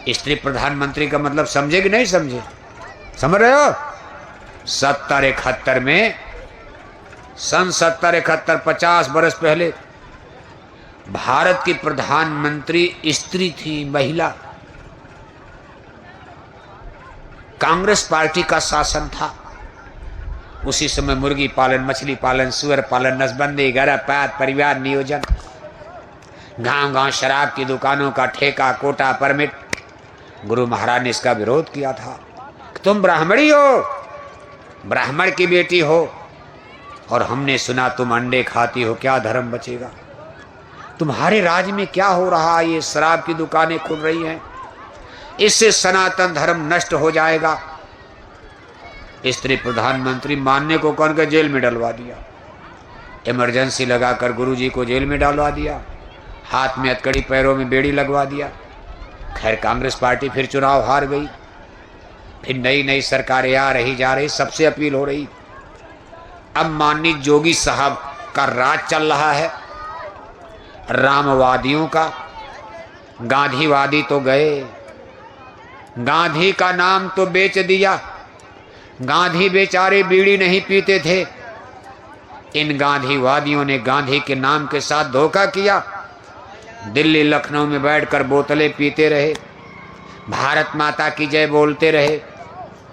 स्त्री प्रधानमंत्री का मतलब समझे कि नहीं समझे? समझ रहे हो? 70-71 में, सन 70-71, 50 बरस पहले भारत की प्रधानमंत्री स्त्री थी, महिला। कांग्रेस पार्टी का शासन था। उसी समय मुर्गी पालन, मछली पालन, सुअर पालन, नसबंदी, गर्भपात, परिवार नियोजन, गांव-गांव शराब की दुकानों का ठेका, कोटा, परमिट। गुरु महाराज ने इसका विरोध किया था। तुम ब्राह्मणी हो, ब्राह्मण की बेटी हो, और हमने सुना तुम अंडे खाती हो, क्या धर्म बचेगा? तुम्हारे राज्य में क्या हो रहा है? ये शराब की दुकानें खुल रही हैं, इससे सनातन धर्म नष्ट हो जाएगा। स्त्री प्रधानमंत्री मानने को कौन के जेल में डलवा दिया। इमरजेंसी लगाकर गुरुजी को जेल में डालवा दिया, हाथ में हथकड़ी, पैरों में बेड़ी लगवा दिया। खैर, कांग्रेस पार्टी फिर चुनाव हार गई। फिर नई नई सरकारें आ रही जा रही, सबसे अपील हो रही। अब माननीय जोगी साहब का राज चल रहा है, रामवादियों का। गांधीवादी तो गए, गांधी का नाम तो बेच दिया। गांधी बेचारे बीड़ी नहीं पीते थे, इन गांधीवादियों ने गांधी के नाम के साथ धोखा किया। दिल्ली लखनऊ में बैठकर बोतलें पीते रहे, भारत माता की जय बोलते रहे,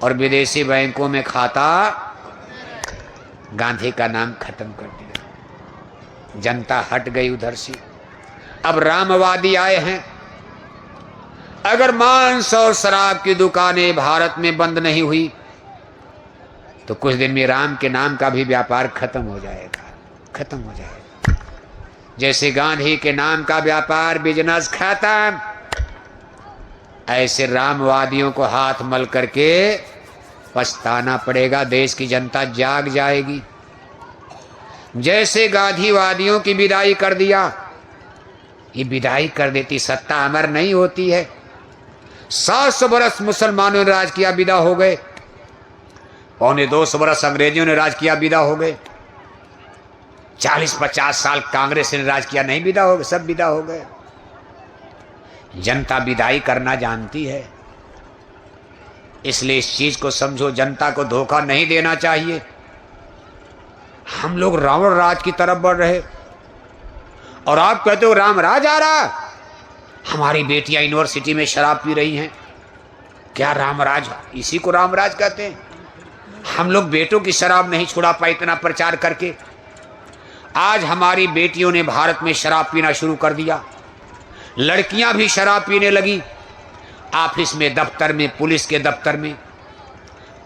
और विदेशी बैंकों में खाता, गांधी का नाम खत्म कर दिया। जनता हट गई उधर से। अब रामवादी आए हैं। अगर मांस और शराब की दुकानें भारत में बंद नहीं हुई तो कुछ दिन में राम के नाम का भी व्यापार खत्म हो जाएगा, खत्म हो जाएगा। जैसे गांधी के नाम का व्यापार, बिजनेस खत्म, ऐसे रामवादियों को हाथ मल करके पछताना पड़ेगा। देश की जनता जाग जाएगी। जैसे गांधीवादियों की विदाई कर दिया, ये विदाई कर देती, सत्ता अमर नहीं होती है। 700 बरस मुसलमानों ने राज किया, विदा हो गए। 250 बरस अंग्रेजों ने राज किया, विदा हो गए। 40-50 साल कांग्रेस ने राज किया, नहीं विदा हो गए, सब विदा हो गए। जनता विदाई करना जानती है। इसलिए इस चीज को समझो, जनता को धोखा नहीं देना चाहिए। हम लोग रावण राज की तरफ बढ़ रहे, और आप कहते हो राम राज आ रहा। हमारी बेटियां यूनिवर्सिटी में शराब पी रही हैं, क्या रामराज? इसी को रामराज कहते हैं। हम लोग बेटों की शराब नहीं छुड़ा पाए, इतना प्रचार करके। आज हमारी बेटियों ने भारत में शराब पीना शुरू कर दिया। लड़कियां भी शराब पीने लगी। ऑफिस में, दफ्तर में, पुलिस के दफ्तर में,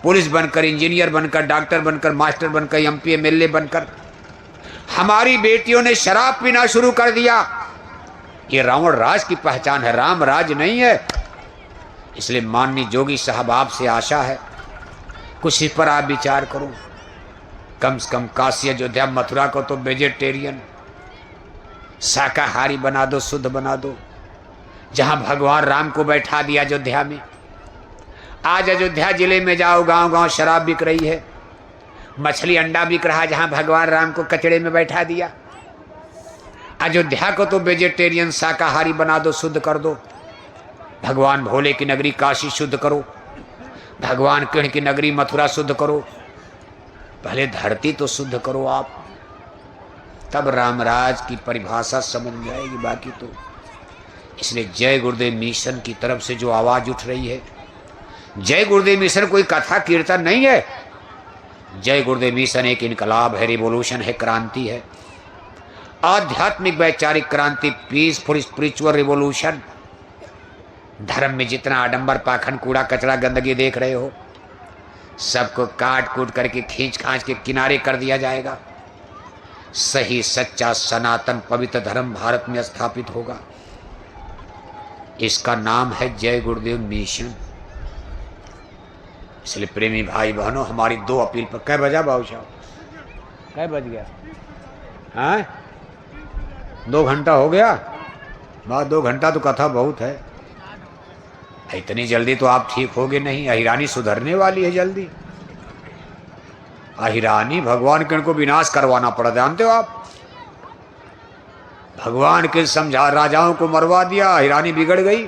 पुलिस बनकर, इंजीनियर बनकर, डॉक्टर बनकर, मास्टर बनकर, एमपी एमएलए बनकर हमारी बेटियों ने शराब पीना शुरू कर दिया। ये रावण राज की पहचान है, राम राज नहीं है। इसलिए माननीय जोगी साहब, आपसे आशा है कुछ इस पर आप विचार करो। कम से कम काशी, अयोध्या, मथुरा को तो वेजिटेरियन, शाकाहारी बना दो, शुद्ध बना दो। जहां भगवान राम को बैठा दिया अयोध्या में। आज अयोध्या जिले में जाओ, गांव गांव शराब बिक रही है, मछली अंडा बिक रहा है, जहां भगवान राम को कचड़े में बैठा दिया। अयोध्या को तो वेजिटेरियन, शाकाहारी बना दो, शुद्ध कर दो। भगवान भोले की नगरी काशी शुद्ध करो, भगवान कृष्ण की नगरी मथुरा शुद्ध करो। पहले धरती तो शुद्ध करो आप, तब रामराज की परिभाषा समझ में आएगी। बाकी तो इसलिए जय गुरुदेव मिशन की तरफ से जो आवाज उठ रही है, जय गुरुदेव मिशन कोई कथा कीर्तन नहीं है। जय गुरुदेव मिशन एक इनकलाब है, रिवोल्यूशन है, क्रांति है, आध्यात्मिक वैचारिक क्रांति, पीसफुल स्पिरिचुअल रिवोल्यूशन। धर्म में जितना आडंबर, पाखंड, कूड़ा कचरा, गंदगी देख रहे हो, सबको काट कूट करके, खींच खांच के किनारे कर दिया जाएगा। सही सच्चा सनातन पवित्र धर्म भारत में स्थापित होगा। इसका नाम है जय गुरुदेव मिशन। इसलिए प्रेमी भाई बहनों, हमारी 2 अपील पर। कै बजा बाबू साहब? कै बज गया? हाँ, 2 घंटा हो गया। बात 2 घंटा तो कथा बहुत है। इतनी जल्दी तो आप ठीक होगे नहीं। अहिरानी सुधरने वाली है जल्दी। अहिरानी भगवान के इनको विनाश करवाना पड़ा, जानते हो आप। भगवान के समझा राजाओं को मरवा दिया, अहिरानी बिगड़ गई।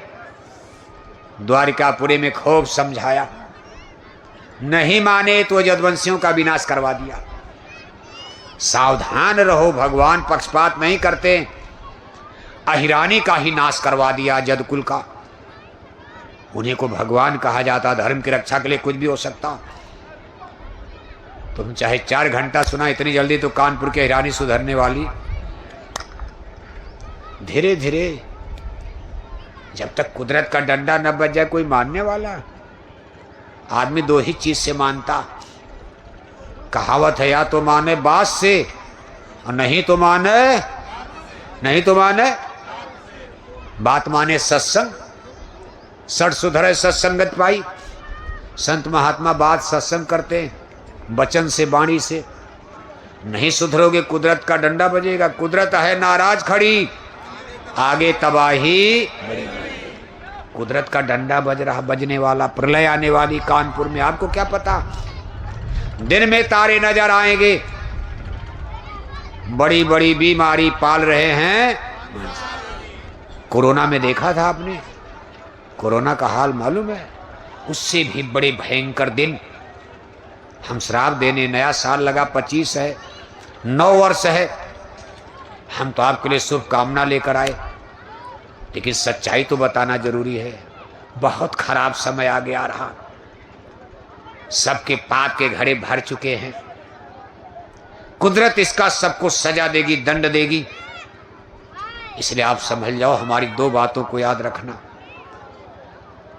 द्वारिकापुरी में खूब समझाया, नहीं माने तो यदुवंशियों का विनाश करवा दिया। सावधान रहो, भगवान पक्षपात नहीं करते। अहिरानी का ही नाश करवा दिया, यदुकुल का। उन्हीं को भगवान कहा जाता, धर्म की रक्षा के लिए कुछ भी हो सकता। तुम चाहे 4 घंटा सुना, इतनी जल्दी तो कानपुर की अहिरानी सुधरने वाली। धीरे धीरे, जब तक कुदरत का डंडा न बज जाए कोई मानने वाला। आदमी 2 ही चीज से मानता। कहावत है, या तो माने बात से और नहीं तो माने बात माने सत्संग। सठ सुधरे सत्संगत पाई। संत महात्मा बात सत्संग करते हैं, वचन से, वाणी से। नहीं सुधरोगे कुदरत का डंडा बजेगा। कुदरत है नाराज खड़ी, आगे तबाही। कुदरत का डंडा बजने वाला, प्रलय आने वाली कानपुर में। आपको क्या पता, दिन में तारे नजर आएंगे। बड़ी बड़ी बीमारी पाल रहे हैं। कोरोना में देखा था आपने, कोरोना का हाल मालूम है। उससे भी बड़े भयंकर दिन हम श्राप देने। नया साल लगा, 25 है, 9 वर्ष है। हम तो आपके लिए शुभकामना लेकर आए, लेकिन सच्चाई तो बताना जरूरी है। बहुत खराब समय आ गया रहा। सबके पाप के घड़े भर चुके हैं। कुदरत इसका सबको सजा देगी, दंड देगी। इसलिए आप समझ जाओ, हमारी 2 बातों को याद रखना।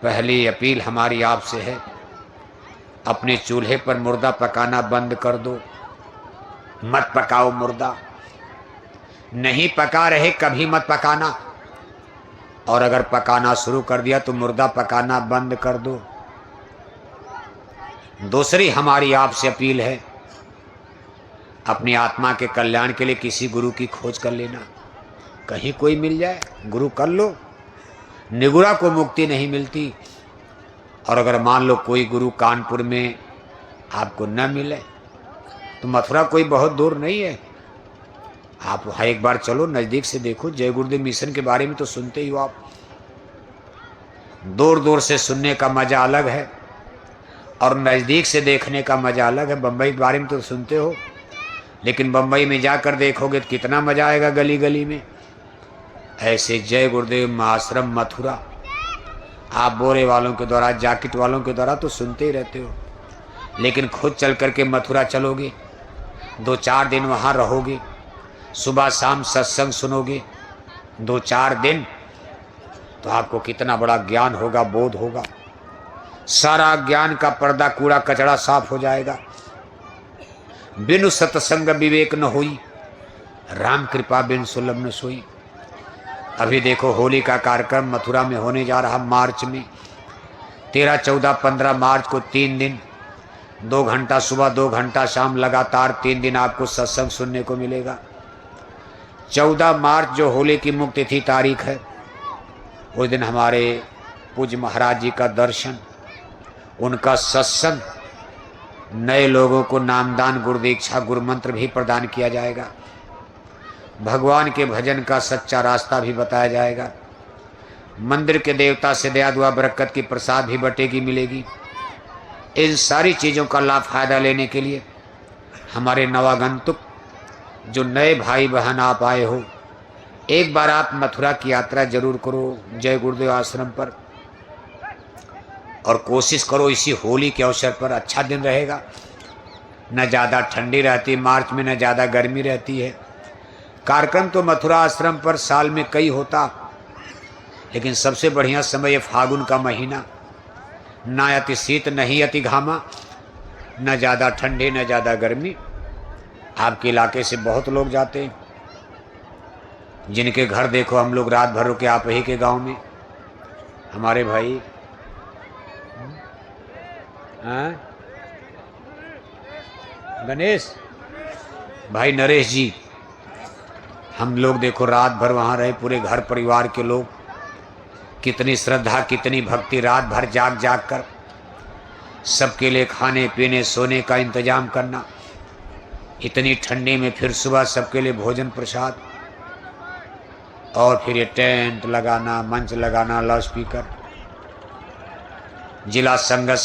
पहली अपील हमारी आपसे है, अपने चूल्हे पर मुर्दा पकाना बंद कर दो। मत पकाओ मुर्दा। नहीं पका रहे कभी मत पकाना, और अगर पकाना शुरू कर दिया तो मुर्दा पकाना बंद कर दो। दूसरी हमारी आपसे अपील है, अपनी आत्मा के कल्याण के लिए किसी गुरु की खोज कर लेना। कहीं कोई मिल जाए, गुरु कर लो। निगुरा को मुक्ति नहीं मिलती। और अगर मान लो कोई गुरु कानपुर में आपको न मिले, तो मथुरा कोई बहुत दूर नहीं है। आप वहाँ एक बार चलो, नज़दीक से देखो। जय गुरुदेव मिशन के बारे में तो सुनते ही हो आप। दूर दूर से सुनने का मज़ा अलग है, और नज़दीक से देखने का मज़ा अलग है। बम्बई के बारे में तो सुनते हो, लेकिन बम्बई में जाकर देखोगे तो कितना मज़ा आएगा गली गली में। ऐसे जय गुरुदेव महाआश्रम मथुरा आप बोरे वालों के द्वारा, जैकेट वालों के द्वारा तो सुनते ही रहते हो, लेकिन खुद चल करके मथुरा चलोगे, 2-4 दिन वहाँ रहोगे, सुबह शाम सत्संग सुनोगे 2-4 दिन, तो आपको कितना बड़ा ज्ञान होगा, बोध होगा। सारा ज्ञान का पर्दा, कूड़ा कचड़ा साफ हो जाएगा। बिनु सत्संग विवेक न होई, राम कृपा बिन सुलभ न सोई। अभी देखो, होली का कार्यक्रम मथुरा में होने जा रहा मार्च में। 13, 14, 15 मार्च को 3 दिन, 2 घंटा सुबह 2 घंटा शाम, लगातार 3 दिन आपको सत्संग सुनने को मिलेगा। 14 मार्च जो होली की मुक्ति तिथि तारीख है, उस दिन हमारे पूज्य महाराज जी का दर्शन, उनका सत्संग, नए लोगों को नामदान, गुरु दीक्षा, गुरु मंत्र भी प्रदान किया जाएगा। भगवान के भजन का सच्चा रास्ता भी बताया जाएगा। मंदिर के देवता से दया दुआ बरकत की प्रसाद भी बटेगी, मिलेगी। इन सारी चीज़ों का लाभ फायदा लेने के लिए हमारे नवागंतुक जो नए भाई बहन आप आए हो, एक बार आप मथुरा की यात्रा जरूर करो जय गुरुदेव आश्रम पर, और कोशिश करो इसी होली के अवसर पर। अच्छा दिन रहेगा, न ज़्यादा ठंडी रहती मार्च में, न ज़्यादा गर्मी रहती है। कार्यक्रम तो मथुरा आश्रम पर साल में कई होता, लेकिन सबसे बढ़िया समय ये फागुन का महीना। ना अति शीत नहीं अति घामा, न ज़्यादा ठंडी न ज़्यादा गर्मी। आपके इलाके से बहुत लोग जाते हैं, जिनके घर देखो हम लोग रात भर रुके आप ही के गांव में। हमारे भाई गणेश भाई, नरेश जी, हम लोग देखो रात भर वहाँ रहे, पूरे घर परिवार के लोग। कितनी श्रद्धा, कितनी भक्ति, रात भर जाग जाग कर सबके लिए खाने पीने सोने का इंतजाम करना। इतनी ठंडी में फिर सुबह सबके लिए भोजन प्रसाद, और फिर ये टेंट लगाना, मंच लगाना, लाउड स्पीकर। जिला संघर्ष